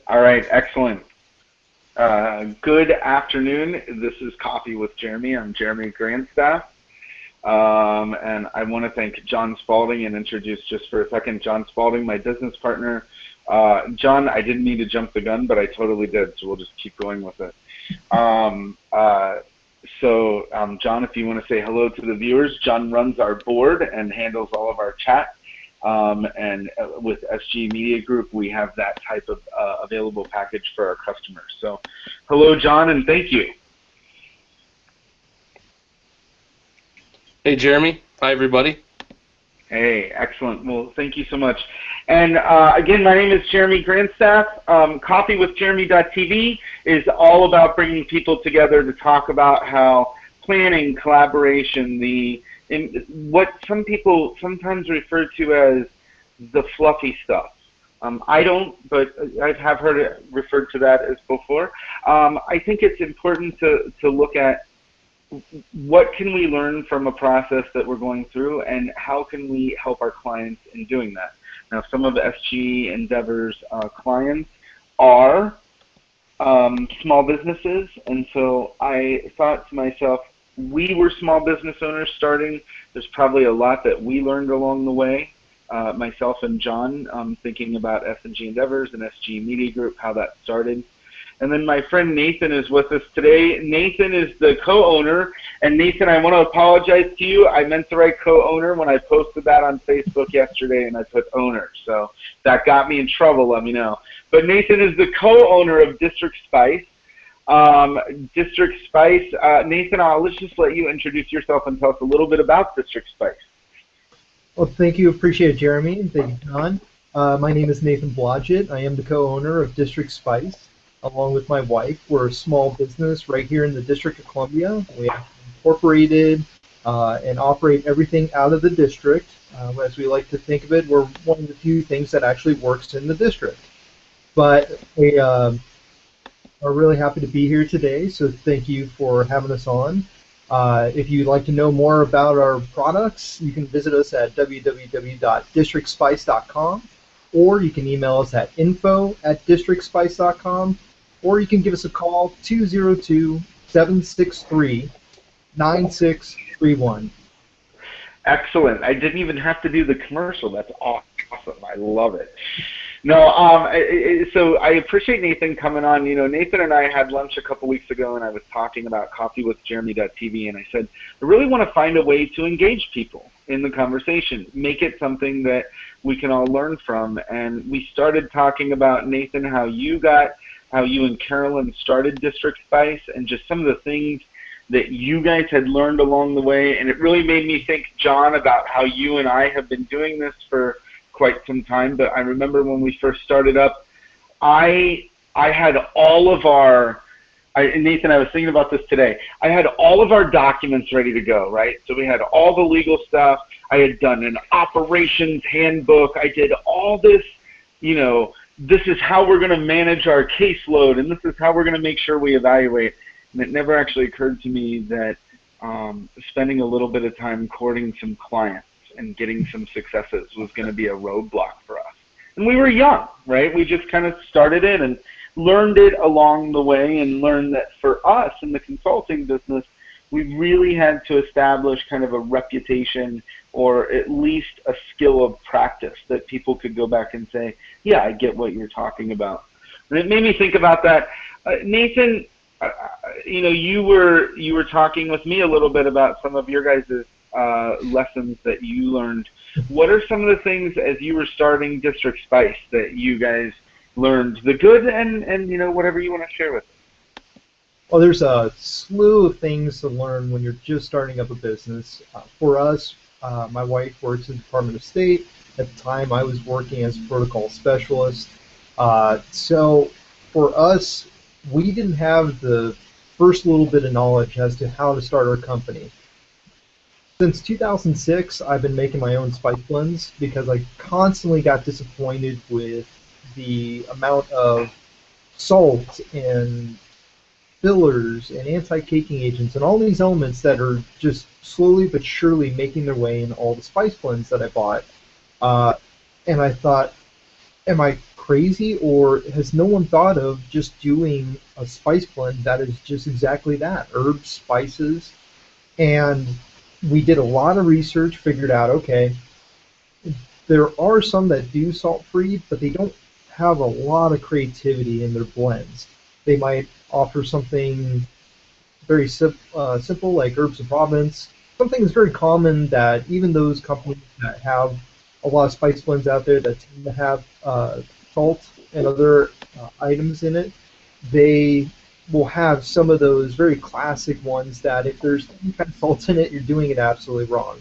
All right, excellent. Good afternoon. This is Coffee with Jeremy. I'm Jeremy Grandstaff. And I want to thank John Spalding and introduce just for a second John Spalding, my business partner. John, I didn't mean to jump the gun, but I totally did, so we'll just keep going with it. John, if you want to say hello to the viewers, John runs our board and handles all of our chat. And with SG Media Group, we have that type of available package for our customers. So hello, John, and thank you. Hey, Jeremy. Hi, everybody. Hey, excellent. Well, thank you so much. And again, my name is Jeremy Grandstaff. CoffeeWithJeremy.tv is all about bringing people together to talk about how planning, collaboration, what some people sometimes refer to as the fluffy stuff. I don't, but I have heard it referred to that as before. I think it's important to look at what can we learn from a process that we're going through, and how can we help our clients in doing that. Now, some of SG Endeavor's clients are small businesses, and so I thought to myself, we were small business owners starting. There's probably a lot that we learned along the way, myself and John, thinking about S&G Endeavors and SG Media Group, how that started. And then my friend Nathan is with us today. Nathan is the co-owner. And Nathan, I want to apologize to you. I meant to write co-owner when I posted that on Facebook yesterday, and I put owner. So that got me in trouble, let me know. But Nathan is the co-owner of District Spice. District Spice, Nathan, let's just let you introduce yourself and tell us a little bit about District Spice. Well, thank you. Appreciate it, Jeremy. And thank you, John. My name is Nathan Blodgett. I am the co-owner of District Spice. Along with my wife, we're a small business right here in the District of Columbia. We are incorporated and operate everything out of the district. As we like to think of it, we're one of the few things that actually works in the district. But we are really happy to be here today, so thank you for having us on. If you'd like to know more about our products, you can visit us at www.districtspice.com, or you can email us at info@districtspice.com, or you can give us a call, 202-763-9631. Excellent. I didn't even have to do the commercial. That's awesome. I love it. No, so I appreciate Nathan coming on. You know, Nathan and I had lunch a couple weeks ago, and I was talking about CoffeeWithJeremy.tv, and I said, I really want to find a way to engage people in the conversation, make it something that we can all learn from. And we started talking about, Nathan, how you and Carolyn started District Spice, and just some of the things that you guys had learned along the way. And it really made me think, John, about how you and I have been doing this for quite some time. But I remember when we first started up, I had all of our, Nathan, I was thinking about this today. I had all of our documents ready to go, right? So we had all the legal stuff. I had done an operations handbook. I did all this, you know, this is how we're going to manage our caseload, and this is how we're going to make sure we evaluate. And it never actually occurred to me that spending a little bit of time courting some clients and getting some successes was going to be a roadblock for us. And we were young, right? We just kind of started in and learned it along the way, and learned that for us in the consulting business, we really had to establish kind of a reputation, or at least a skill of practice that people could go back and say, yeah, I get what you're talking about. And it made me think about that. Nathan, you know, you were talking with me a little bit about some of your guys' lessons that you learned. What are some of the things as you were starting District Spice that you guys learned, the good and you know, whatever you want to share with us? Well, there's a slew of things to learn when you're just starting up a business. For us, my wife works in the Department of State. At the time, I was working as a protocol specialist. So for us, we didn't have the first little bit of knowledge as to how to start our company. Since 2006, I've been making my own spice blends because I constantly got disappointed with the amount of salt and fillers and anti-caking agents and all these elements that are just slowly but surely making their way in all the spice blends that I bought. And I thought, am I crazy, or has no one thought of just doing a spice blend that is just exactly that, herbs, spices? And we did a lot of research, figured out, okay, there are some that do salt free, but they don't have a lot of creativity in their blends. They might offer something very simple like herbs of Provence. Something that's very common that even those companies that have a lot of spice blends out there that tend to have salt and other items in it, they will have some of those very classic ones that if there's any kind of salt in it, you're doing it absolutely wrong.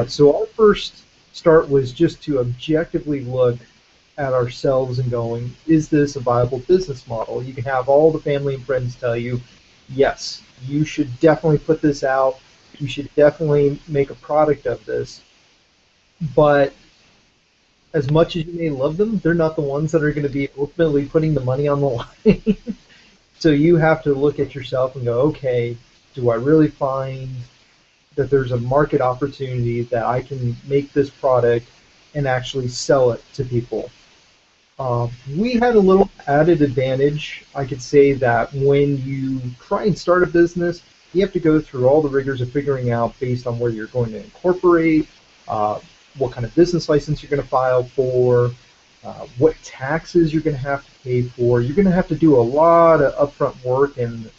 So our first start was just to objectively look at ourselves and going, is this a viable business model? You can have all the family and friends tell you, yes, you should definitely put this out. You should definitely make a product of this. But as much as you may love them, they're not the ones that are going to be ultimately putting the money on the line. So you have to look at yourself and go, okay, do I really find that there's a market opportunity that I can make this product and actually sell it to people? We had a little added advantage. I could say that when you try and start a business, you have to go through all the rigors of figuring out based on where you're going to incorporate, what kind of business license you're going to file for, what taxes you're going to have to pay for. You're going to have to do a lot of upfront work, and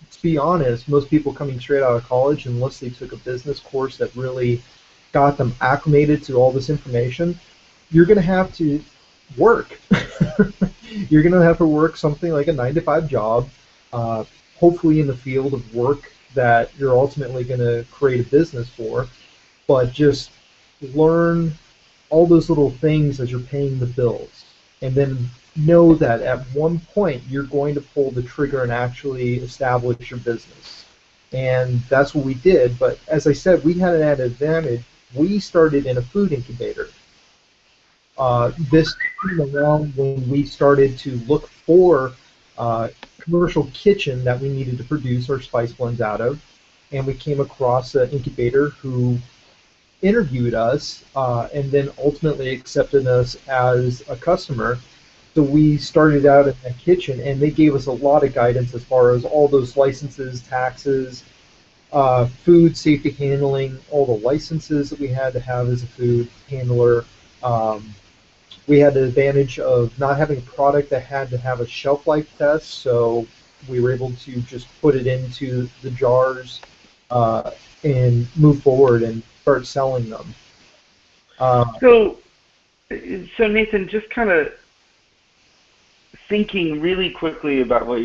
to be honest, most people coming straight out of college, unless they took a business course that really got them acclimated to all this information, you're going to have to work. You're going to have to work something like a 9-to-5 job, hopefully in the field of work that you're ultimately going to create a business for, but just learn all those little things as you're paying the bills. And then know that at one point you're going to pull the trigger and actually establish your business. And that's what we did. But as I said, we had an added advantage. We started in a food incubator. This came along when we started to look for a commercial kitchen that we needed to produce our spice blends out of. And we came across an incubator who interviewed us and then ultimately accepted us as a customer. So we started out in that kitchen, and they gave us a lot of guidance as far as all those licenses, taxes, food safety handling, all the licenses that we had to have as a food handler. We had the advantage of not having a product that had to have a shelf life test, so we were able to just put it into the jars and move forward and start selling them. So Nathan, just kind of thinking really quickly about what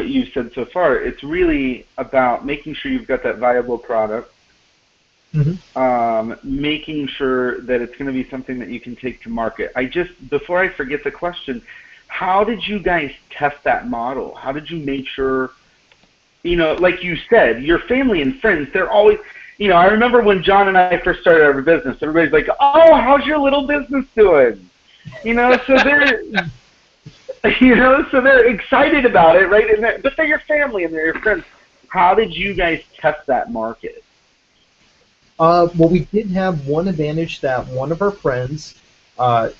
you've said so far, it's really about making sure you've got that viable product, making sure that it's going to be something that you can take to market. Before I forget the question, how did you guys test that model? How did you make sure, like you said, your family and friends, they're always, I remember when John and I first started our business, everybody's like, oh, how's your little business doing? So they're, so they're excited about it, right? But they're your family and they're your friends. How did you guys test that market? Well, we did have one advantage that one of our friends,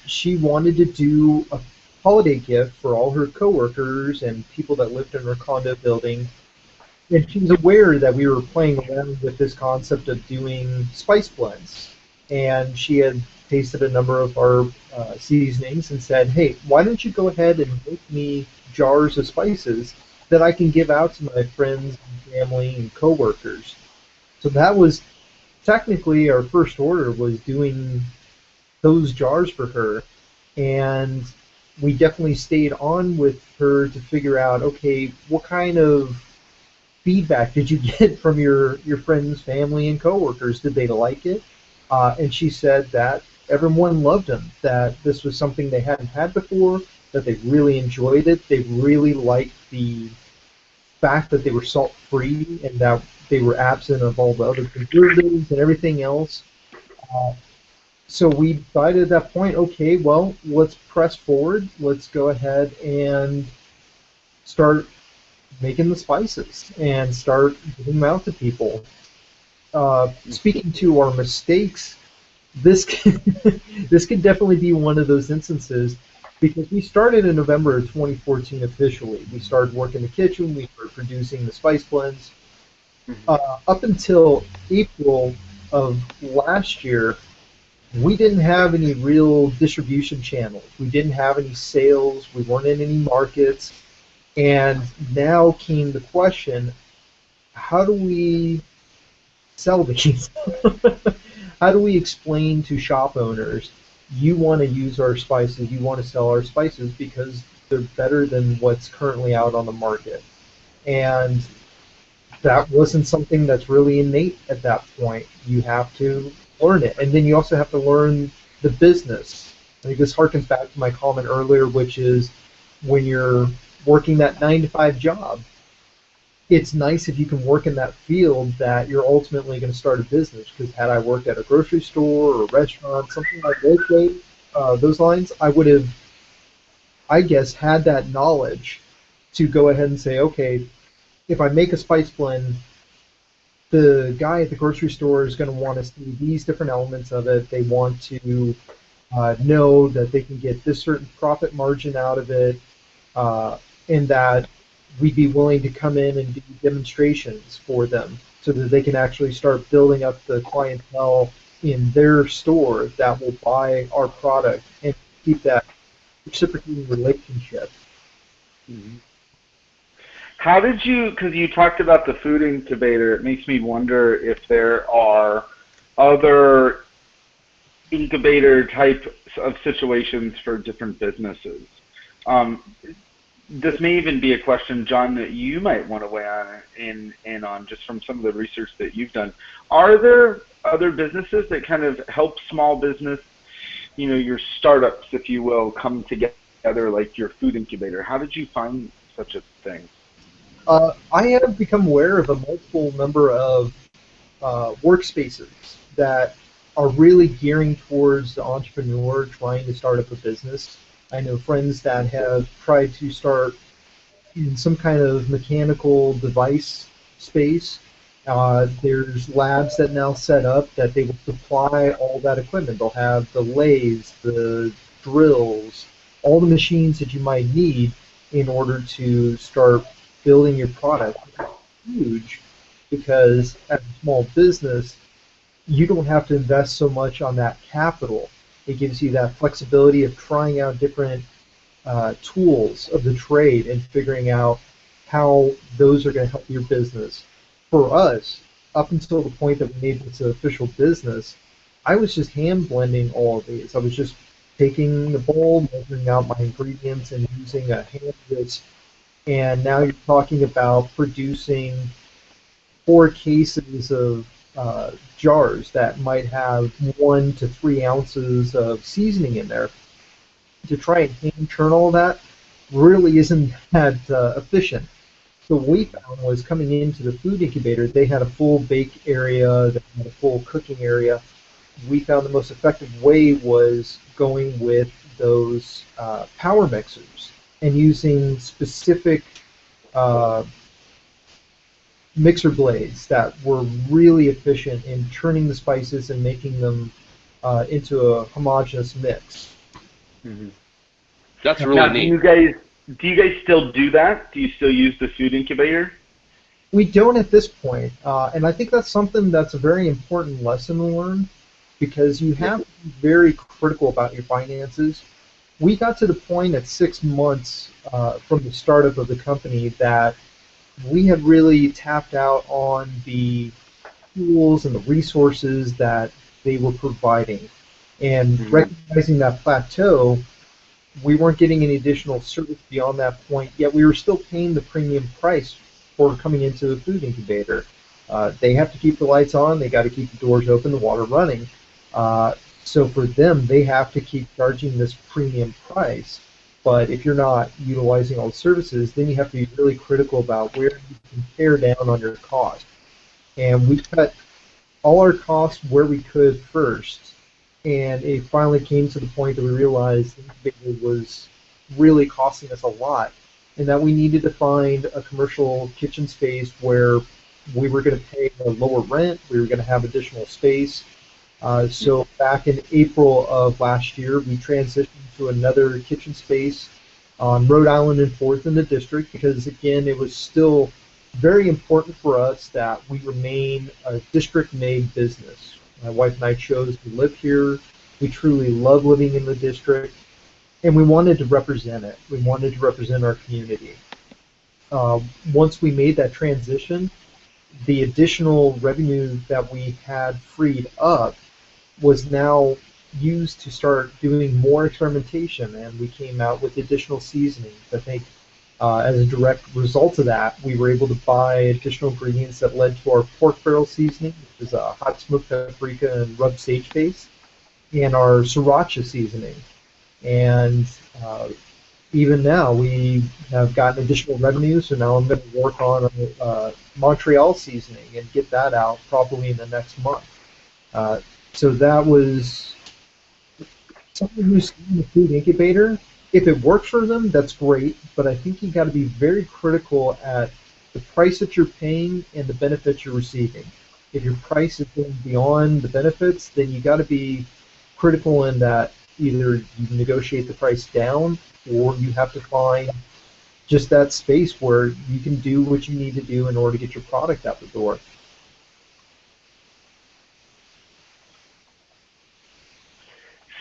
she wanted to do a holiday gift for all her coworkers and people that lived in her condo building. And she was aware that we were playing around with this concept of doing spice blends. And she had tasted a number of our seasonings and said, hey, why don't you go ahead and make me jars of spices that I can give out to my friends and family and coworkers. So that was technically our first order, was doing those jars for her. And we definitely stayed on with her to figure out, okay, what kind of feedback did you get from your friends, family, and coworkers? Did they like it? And she said that everyone loved them, that this was something they hadn't had before, that they really enjoyed it. They really liked the fact that they were salt-free and that they were absent of all the other preservatives and everything else. So we decided at that point, okay, well, let's press forward. Let's go ahead and start making the spices and start giving them out to people. Speaking to our mistakes, this can, this could definitely be one of those instances. because we started in November of 2014 officially. We started working in the kitchen. We were producing the spice blends. Mhm. Up until April of last year, we didn't have any real distribution channels. We didn't have any sales. We weren't in any markets. And now came the question, how do we sell these? How do we explain to shop owners, you want to use our spices, you want to sell our spices because they're better than what's currently out on the market? And that wasn't something that's really innate at that point. You have to learn it. And then you also have to learn the business. I think this harkens back to my comment earlier, which is when you're working that 9 to 5 job, it's nice if you can work in that field that you're ultimately going to start a business. Because had I worked at a grocery store or a restaurant, something like those lines, I would have, I guess, had that knowledge to go ahead and say, okay, if I make a spice blend, the guy at the grocery store is going to want to see these different elements of it. They want to know that they can get this certain profit margin out of it, and that we'd be willing to come in and do demonstrations for them so that they can actually start building up the clientele in their store that will buy our product and keep that reciprocating relationship. Mhm. How did you, because you talked about the food incubator, it makes me wonder if there are other incubator type of situations for different businesses. Um, this may even be a question, John, that you might want to weigh in on just from some of the research that you've done. Are there other businesses that kind of help small business, your startups, if you will, come together like your food incubator? How did you find such a thing? I have become aware of a multiple number of workspaces that are really gearing towards the entrepreneur trying to start up a business. I know friends that have tried to start in some kind of mechanical device space. There's labs that now set up that they will supply all that equipment. They'll have the lathes, the drills, all the machines that you might need in order to start building your product. Huge because as a small business, you don't have to invest so much on that capital. It gives you that flexibility of trying out different tools of the trade and figuring out how those are going to help your business. For us, up until the point that we made this an official business, I was just hand blending all of these. I was just taking the bowl, measuring out my ingredients, and using a hand whisk. And now you're talking about producing 4 cases of jars that might have 1 to 3 ounces of seasoning in there. To try and hand churn all that really isn't that efficient. So what we found was coming into the food incubator, they had a full bake area, they had a full cooking area. We found the most effective way was going with those power mixers and using specific uh, mixer blades that were really efficient in churning the spices and making them into a homogeneous mix. Hmm. That's really Now, do neat. you guys do you guys still do that? Do you still use the food incubator? We don't at this point, and I think that's something that's a very important lesson to learn because you Yeah. have to be very critical about your finances. We got to the point at 6 months from the startup of the company that we had really tapped out on the tools and the resources that they were providing. And Hmm. recognizing that plateau, we weren't getting any additional service beyond that point, yet we were still paying the premium price for coming into the food incubator. They have to keep the lights on, they got to keep the doors open, the water running. Uh, so for them, they have to keep charging this premium price. But if you're not utilizing all the services, then you have to be really critical about where you can pare down on your cost. And we cut all our costs where we could first. And it finally came to the point that we realized it was really costing us a lot, and that we needed to find a commercial kitchen space where we were going to pay a lower rent, we were going to have additional space, So back in April of last year, we transitioned to another kitchen space on Rhode Island and 4th in the district because, again, it was still very important for us that we remain a district-made business. My wife and I chose to live here. We truly love living in the district, and we wanted to represent it. We wanted to represent our community. Once we made that transition, the additional revenue that we had freed up was now used to start doing more experimentation, and we came out with additional seasonings. I think as a direct result of that, we were able to buy additional ingredients that led to our pork barrel seasoning, which is a hot smoked paprika and rubbed sage paste, and our sriracha seasoning. And even now, we have gotten additional revenue, so now I'm going to work on Montreal seasoning and get that out probably in the next month. So that was someone who's in the food incubator. If it works for them, that's great, but I think you got to be very critical at the price that you're paying and the benefits you're receiving. If your price is going beyond the benefits, then you got to be critical in that either you negotiate the price down or you have to find just that space where you can do what you need to do in order to get your product out the door.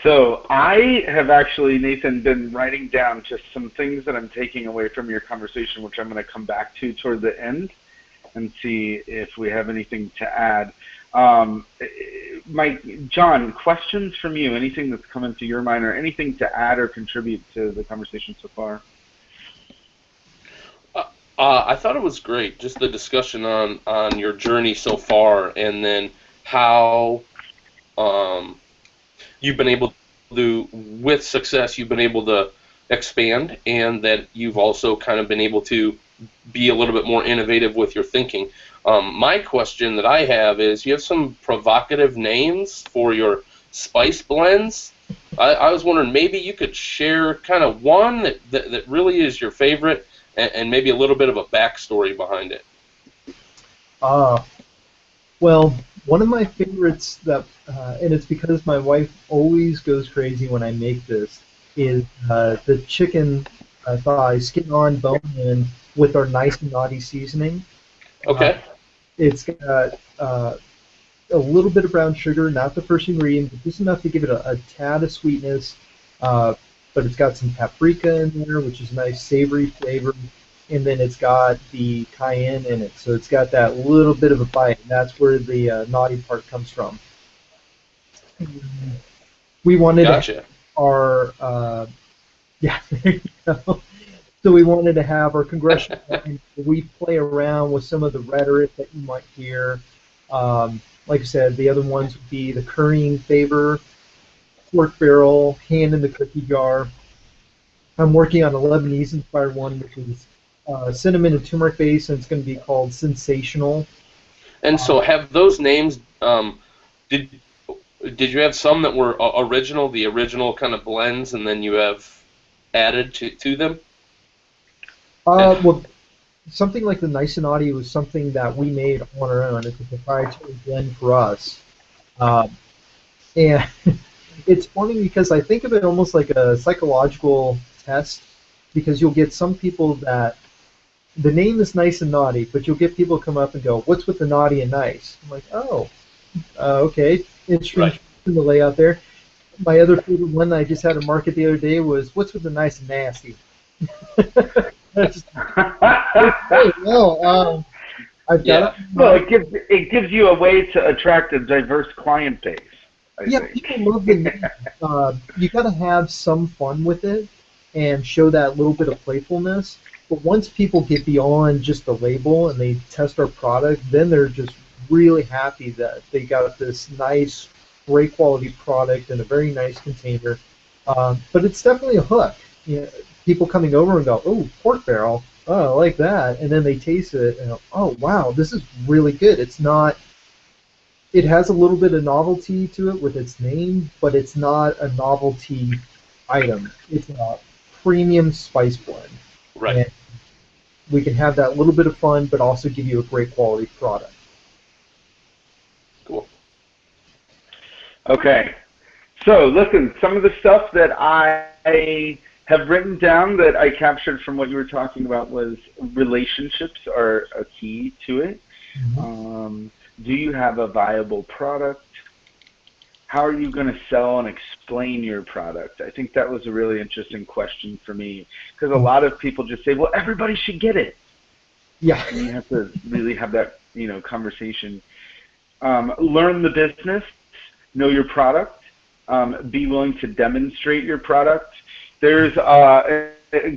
So I have actually, Nathan, been writing down just some things that I'm taking away from your conversation, which I'm going to come back to toward the end and see if we have anything to add. John, questions from you? Anything that's come into your mind, or anything to add or contribute to the conversation so far? I thought it was great, just the discussion on your journey so far, and then how you've been able to, with success, you've been able to expand, and that you've also kind of been able to be a little bit more innovative with your thinking. My question that I have is, you have some provocative names for your spice blends. I was wondering, maybe you could share kind of one that really is your favorite, and maybe a little bit of a backstory behind it. Well, one of my favorites that, and it's because my wife always goes crazy when I make this, is the chicken thigh, skin on, bone in, with our nice and naughty seasoning. Okay. It's got a little bit of brown sugar, not the first ingredient, but just enough to give it a tad of sweetness. But it's got some paprika in there, which is a nice savory flavor. And then it's got the cayenne in it, so it's got that little bit of a bite, and that's where the naughty part comes from. We wanted Gotcha. our yeah, there you go. So we wanted to have our congressional line. We play around with some of the rhetoric that you might hear. Like I said, the other ones would be the currying favor, pork barrel, hand in the cookie jar. I'm working on a Lebanese-inspired one, which is cinnamon and turmeric base, and it's going to be called Sensational. And so, have those names? Did you have some that were original, the original kind of blends, and then you have added to them? Well, something like the Nice and Naughty was something that we made on our own. It's a proprietary blend for us. And it's funny because I think of it almost like a psychological test, because you'll get some people that the name is Nice and Naughty, but you'll get people come up and go, "What's with the naughty and nice?" I'm like, "Oh, okay, interesting Right. in the layout there." My other favorite one that I just had to market the other day was, "What's with the nice and nasty?" That's, well, I've got Well, it gives you a way to attract a diverse client base. I think. People love the name. You got to have some fun with it and show that little bit of playfulness. But once people get beyond just the label and they test our product, then they're just really happy that they got this nice, great quality product in a very nice container. But it's definitely a hook. You know, people coming over and go, "Oh, pork barrel. Oh, I like that." And then they taste it and go, "Oh, wow, this is really good." It's not. It has a little bit of novelty to it with its name, but it's not a novelty item. It's a premium spice blend. Right. And we can have that little bit of fun, but also give you a great quality product. Cool. Okay. So listen, some of the stuff that I have written down that I captured from what you were talking about was relationships are a key to it. Do you have a viable product? How are you going to sell and explain your product? I think that was a really interesting question for me, because a lot of people just say, well, everybody should get it. Yeah. And you have to really have that, conversation. Learn the business, know your product, be willing to demonstrate your product. There's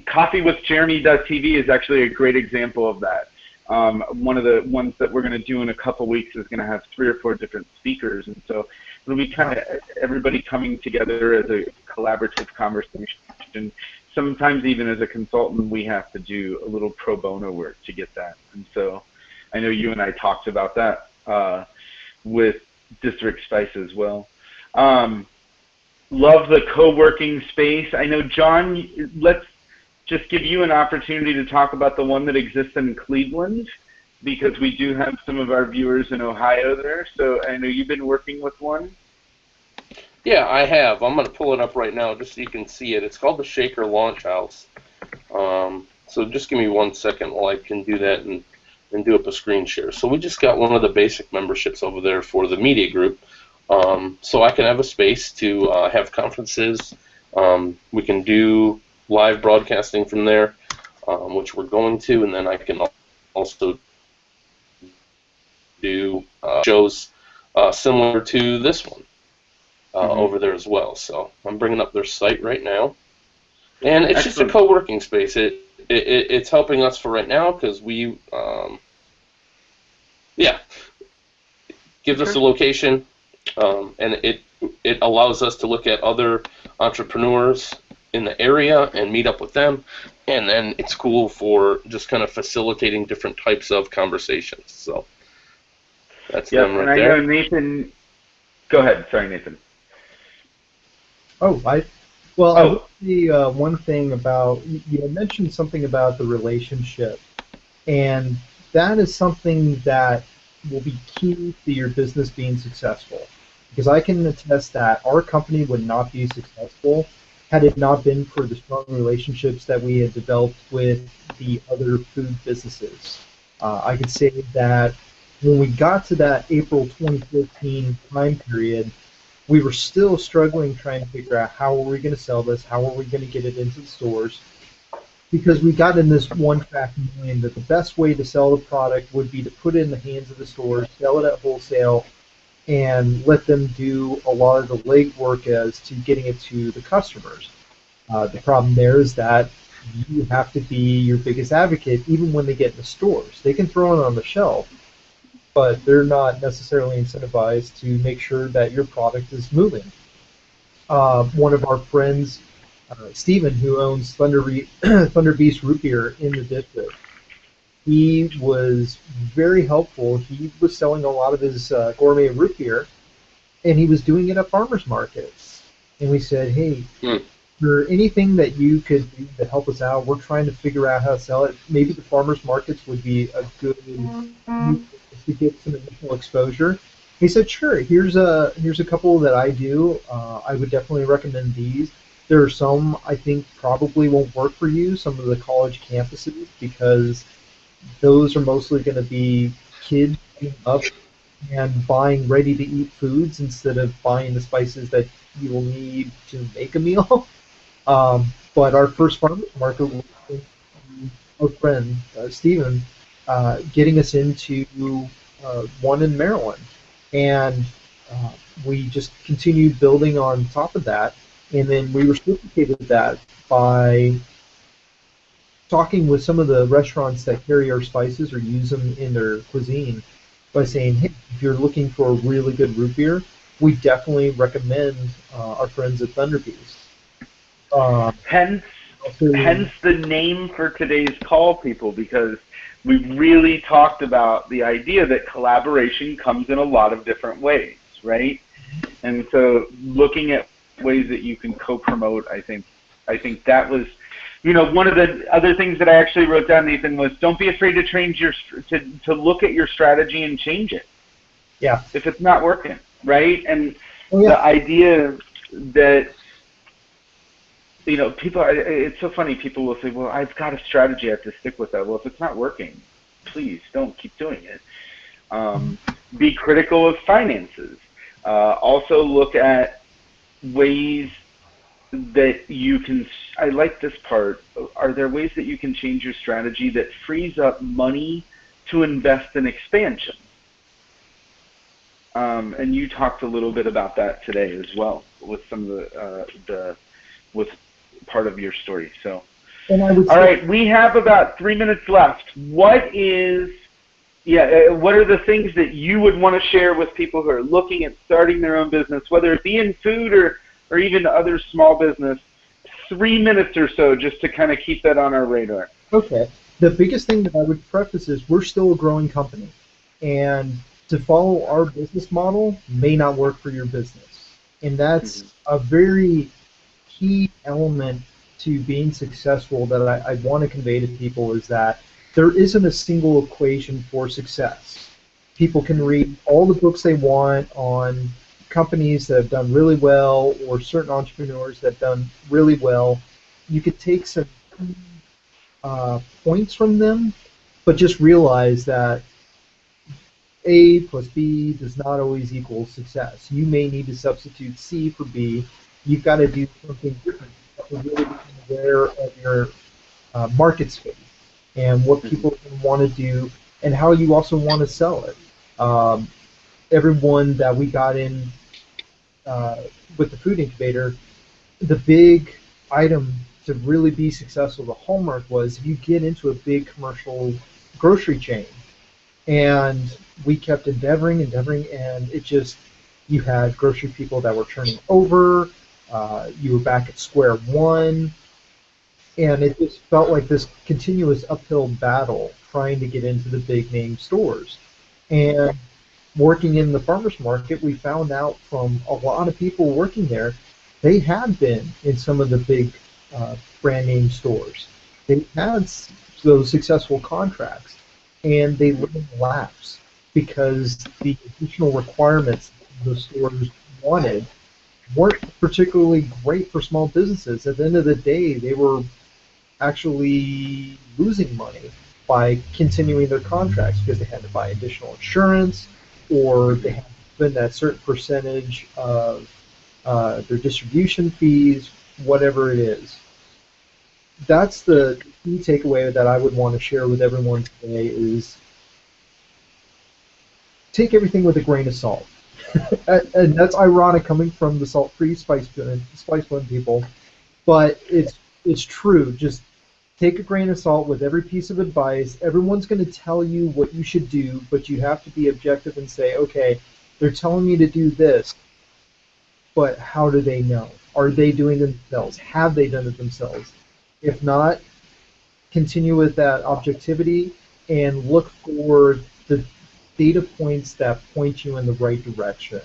Coffee with Jeremy.tv is actually a great example of that. One of the ones that we're going to do in a couple weeks is going to have 3 or 4 different speakers, and so it'll be kind of everybody coming together as a collaborative conversation. Sometimes even as a consultant, we have to do a little pro bono work to get that. And so I know you and I talked about that with District Spice as well. Love the co-working space. I know, John, let's just give you an opportunity to talk about the one that exists in Cleveland, because we do have some of our viewers in Ohio there. So I know you've been working with one. Yeah, I have. I'm going to pull it up right now just so you can see it. It's called the Shaker Launch House. So just give me 1 second while I can do that and do up a screen share. So we just got one of the basic memberships over there for the Mediagroup. So I can have a space to have conferences. We can do live broadcasting from there, which we're going to, and then I can also do shows similar to this one over there as well. So I'm bringing up their site right now, and it's just a co-working space. It's helping us for right now because we, gives us a location, and it allows us to look at other entrepreneurs in the area and meet up with them, and then it's cool for just kind of facilitating different types of conversations. So that's them right there. And I know Nathan. Go ahead. Sorry, Nathan. I see one thing about, you had mentioned something about the relationship, and that is something that will be key to your business being successful. Because I can attest that our company would not be successful had it not been for the strong relationships that we had developed with the other food businesses. I could say that when we got to that April 2015 time period, we were still struggling trying to figure out how are we going to sell this, how are we going to get it into the stores, because we got in this one track mind that the best way to sell the product would be to put it in the hands of the stores, sell it at wholesale, and let them do a lot of the legwork as to getting it to the customers. The problem there is that you have to be your biggest advocate even when they get in the stores. They can throw it on the shelf, but they're not necessarily incentivized to make sure that your product is moving. One of our friends, Steven, who owns Thunder Beast Root Beer in the district, he was very helpful. He was selling a lot of his gourmet root beer, and he was doing it at farmers markets. And we said, hey, is there anything that you could do to help us out? We're trying to figure out how to sell it. Maybe the farmers markets would be a good to get some additional exposure. He said, sure, here's a couple that I do. I would definitely recommend these. There are some I think probably won't work for you, some of the college campuses, because those are mostly going to be kids up and buying ready-to-eat foods instead of buying the spices that you will need to make a meal. But our first farmers market was our friend Stephen getting us into one in Maryland, and we just continued building on top of that, and then we reciprocated that by talking with some of the restaurants that carry our spices or use them in their cuisine by saying, hey, if you're looking for a really good root beer, we definitely recommend our friends at Thunder Beast. Hence the name for today's call, people, because we really talked about the idea that collaboration comes in a lot of different ways, right? And so looking at ways that you can co-promote, I think that was, one of the other things that I actually wrote down, Nathan, was don't be afraid to change to look at your strategy and change it. Yeah. If it's not working, right? And Oh, yeah. The idea that, people, it's so funny, people will say, well, I've got a strategy, I have to stick with that. Well, if it's not working, please don't keep doing it. Be critical of finances. Also look at ways that you can, I like this part, are there ways that you can change your strategy that frees up money to invest in expansion? And you talked a little bit about that today as well with some of with part of your story. So, all right, we have about 3 minutes left. What are the things that you would want to share with people who are looking at starting their own business, whether it be in food or even other small business? 3 minutes or so just to kind of keep that on our radar. Okay. The biggest thing that I would preface is we're still a growing company. And to follow our business model may not work for your business. And that's a very key element to being successful that I want to convey to people, is that there isn't a single equation for success. People can read all the books they want on companies that have done really well or certain entrepreneurs that have done really well. You could take some points from them, but just realize that A plus B does not always equal success. You may need to substitute C for B. You've got to do something different to really become aware of your market space and what people want to do and how you also want to sell it. Everyone that we got in with the food incubator, the big item to really be successful, the hallmark was if you get into a big commercial grocery chain. And we kept endeavoring, and it just, you had grocery people that were turning over, you were back at square one, and it just felt like this continuous uphill battle trying to get into the big name stores. And working in the farmers market, we found out from a lot of people working there, they had been in some of the big brand name stores. They had those successful contracts, and they learned lapse because the additional requirements the stores wanted weren't particularly great for small businesses. At the end of the day, they were actually losing money by continuing their contracts because they had to buy additional insurance, or they had to spend that certain percentage of their distribution fees, whatever it is. That's the key takeaway that I would want to share with everyone today, is take everything with a grain of salt. And that's ironic coming from the salt-free spice blend people, but it's true. Just take a grain of salt with every piece of advice. Everyone's going to tell you what you should do, but you have to be objective and say, okay, they're telling me to do this, but how do they know? Are they doing it themselves? Have they done it themselves? If not, continue with that objectivity and look for the data points that point you in the right direction.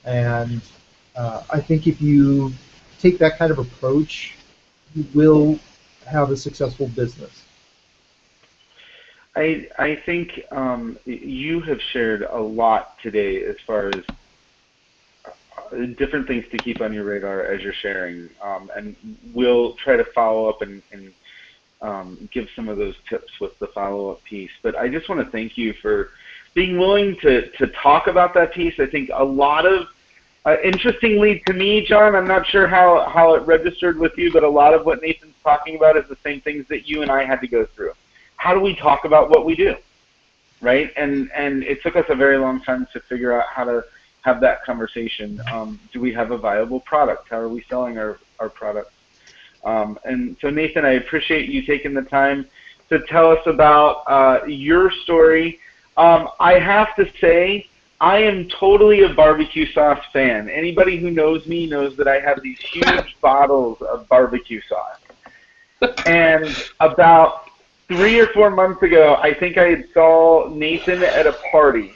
And I think if you take that kind of approach, you will have a successful business. I think you have shared a lot today as far as different things to keep on your radar as you're sharing, and we'll try to follow up and give some of those tips with the follow-up piece. But I just want to thank you for being willing to talk about that piece. I think a lot of, interestingly to me, John, I'm not sure how it registered with you, but a lot of what Nathan's talking about is the same things that you and I had to go through. How do we talk about what we do, right? And it took us a very long time to figure out how to have that conversation. Do we have a viable product? How are we selling our products? And so, Nathan, I appreciate you taking the time to tell us about your story. I have to say, I am totally a barbecue sauce fan. Anybody who knows me knows that I have these huge bottles of barbecue sauce. And about 3 or 4 months ago, I think I saw Nathan at a party.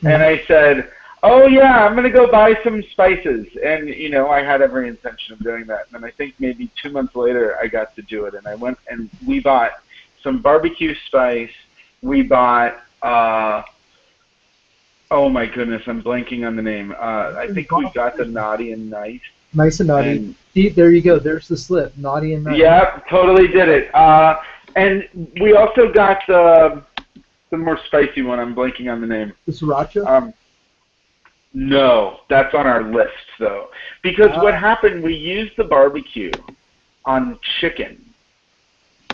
And I said, oh, yeah, I'm going to go buy some spices. And, I had every intention of doing that. And I think maybe 2 months later, I got to do it. And I went and we bought some barbecue spice. We bought Oh my goodness, I'm blanking on the name. I think we've got the Naughty and Nice. Nice and Naughty. And See, there you go. There's the slip. Naughty and Nice. yeah, totally did it. And we also got the more spicy one. I'm blanking on the name. The Sriracha? No, that's on our list though. Because what happened, we used the barbecue on chicken,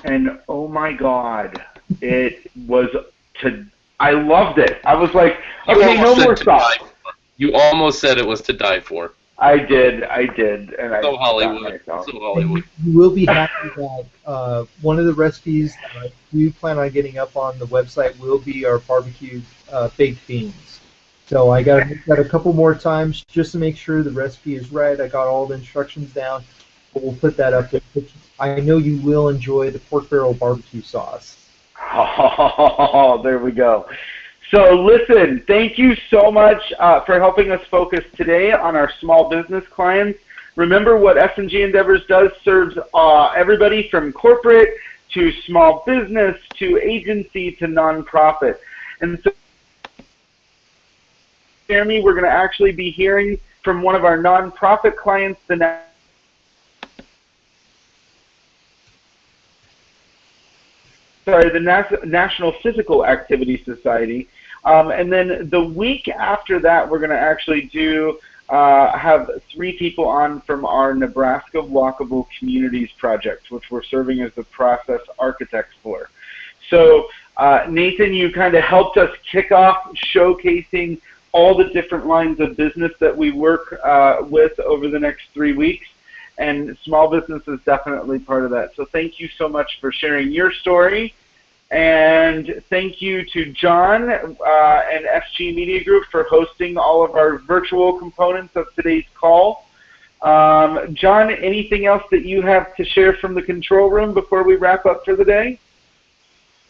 and oh my God, it was I loved it. I was like, okay, no more sauce. You almost said it was to die for. I did, and So I Hollywood. So Hollywood. You will be happy that one of the recipes that we plan on getting up on the website will be our barbecued baked beans. So I got to make that a couple more times just to make sure the recipe is right. I got all the instructions down, but we'll put that up there. I know you will enjoy the pork barrel barbecue sauce. Oh, there we go. So listen, thank you so much for helping us focus today on our small business clients. Remember what S&G Endeavors does serves everybody from corporate to small business to agency to nonprofit. And so, Jeremy, we're going to actually be hearing from one of our nonprofit clients the National Physical Activity Society. And then the week after that, we're going to actually have 3 people on from our Nebraska Walkable Communities Project, which we're serving as the process architects for. So Nathan, you kind of helped us kick off showcasing all the different lines of business that we work with over the next 3 weeks. And small business is definitely part of that. So thank you so much for sharing your story. And thank you to John and SG Media Group for hosting all of our virtual components of today's call. John, anything else that you have to share from the control room before we wrap up for the day?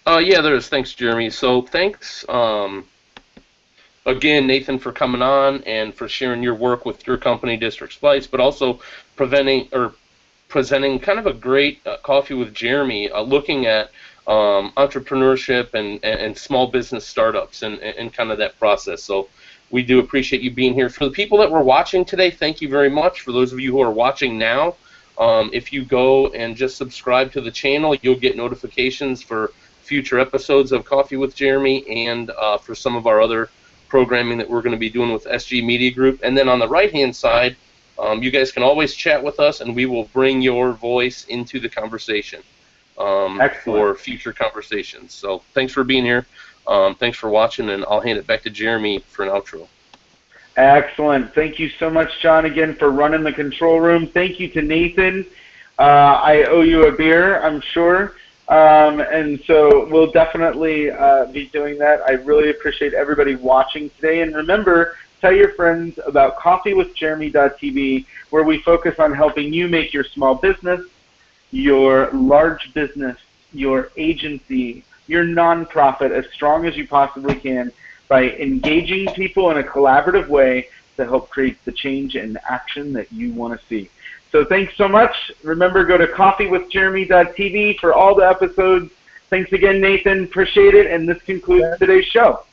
Yeah, there is. Thanks, Jeremy. So thanks again, Nathan, for coming on and for sharing your work with your company, District Splice, but also presenting kind of a great Coffee with Jeremy, looking at entrepreneurship and small business startups and kind of that process. So we do appreciate you being here. For the people that were watching today, thank you very much. For those of you who are watching now, if you go and just subscribe to the channel, you'll get notifications for future episodes of Coffee with Jeremy and for some of our other programming that we're going to be doing with SG Media Group. And then on the right-hand side, you guys can always chat with us, and we will bring your voice into the conversation for future conversations. So thanks for being here. Thanks for watching, and I'll hand it back to Jeremy for an outro. Excellent. Thank you so much, John, again, for running the control room. Thank you to Nathan. I owe you a beer, I'm sure. And so we'll definitely be doing that. I really appreciate everybody watching today. And remember, tell your friends about coffeewithjeremy.tv, where we focus on helping you make your small business, your large business, your agency, your nonprofit as strong as you possibly can by engaging people in a collaborative way to help create the change and action that you want to see. So thanks so much. Remember, go to coffeewithjeremy.tv for all the episodes. Thanks again, Nathan. Appreciate it. And this concludes today's show.